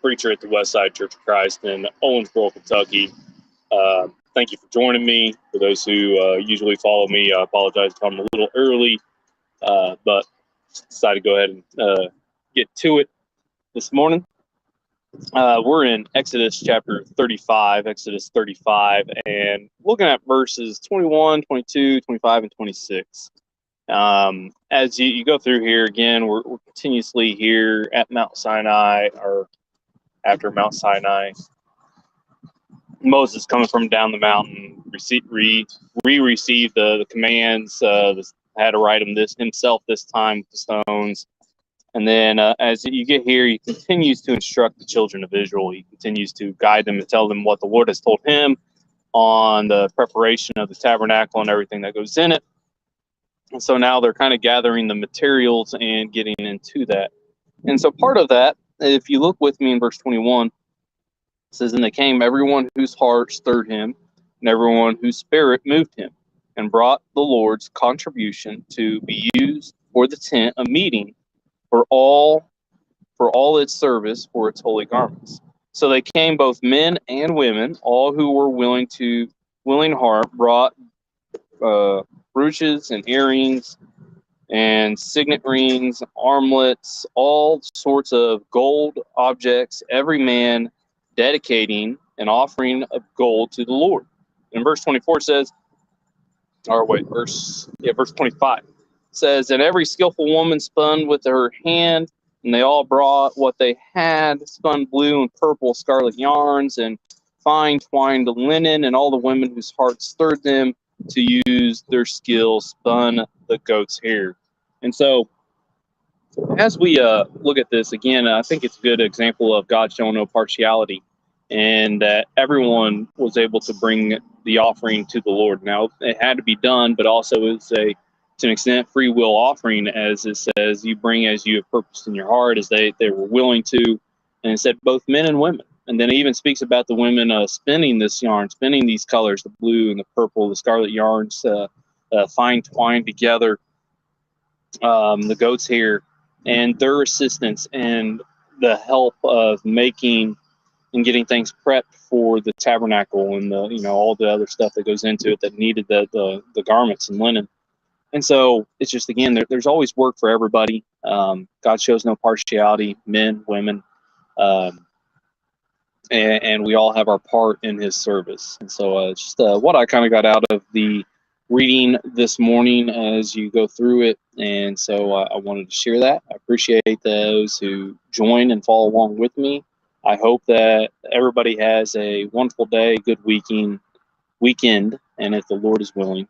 preacher at the Westside Church of Christ in Owensboro, Kentucky. Thank you for joining me. For those who usually follow me, I apologize if I'm a little early, but decided to go ahead and get to it this morning. We're in Exodus chapter 35, and looking at verses 21, 22, 25, and 26. As you go through here, again, we're continuously here at Mount Sinai, or after Mount Sinai. Moses coming from down the mountain, received the commands, had to write them himself this time with the stones. And then as you get here, he continues to instruct the children of Israel. He continues to guide them and tell them what the Lord has told him on the preparation of the tabernacle and everything that goes in it. And so now they're kind of gathering the materials and getting into that. And so part of that, if you look with me in verse 21, it says, "And they came, everyone whose heart stirred him, and everyone whose spirit moved him, and brought the Lord's contribution to be used for the tent of meeting, for all its service, for its holy garments. So they came, both men and women, all who were willing heart, brought brooches and earrings and signet rings, armlets, all sorts of gold objects, every man dedicating an offering of gold to the Lord." And verse 24 says, verse 25 says, "And every skillful woman spun with her hand, and they all brought what they had, spun blue and purple scarlet yarns, and fine twined linen, and all the women whose hearts stirred them to use their skill spun the goat's hair." And so as we look at this again, I think it's a good example of God showing no partiality, and that everyone was able to bring the offering to the Lord. Now, it had to be done, but also it's to an extent free will offering, as it says, "You bring as you have purposed in your heart," as they were willing to. And it said both men and women. And then it even speaks about the women spinning this yarn, spinning these colors, the blue and the purple, the scarlet yarns, fine twined together, the goat's hair, and their assistance and the help of making and getting things prepped for the tabernacle and all the other stuff that goes into it that needed the garments and linen. And so it's just, again, there's always work for everybody. God shows no partiality, men, women, and we all have our part in his service. And so just what I kind of got out of the reading this morning as you go through it. And so I wanted to share that. I appreciate those who join and follow along with me. I hope that everybody has a wonderful day, good weekend, and if the Lord is willing,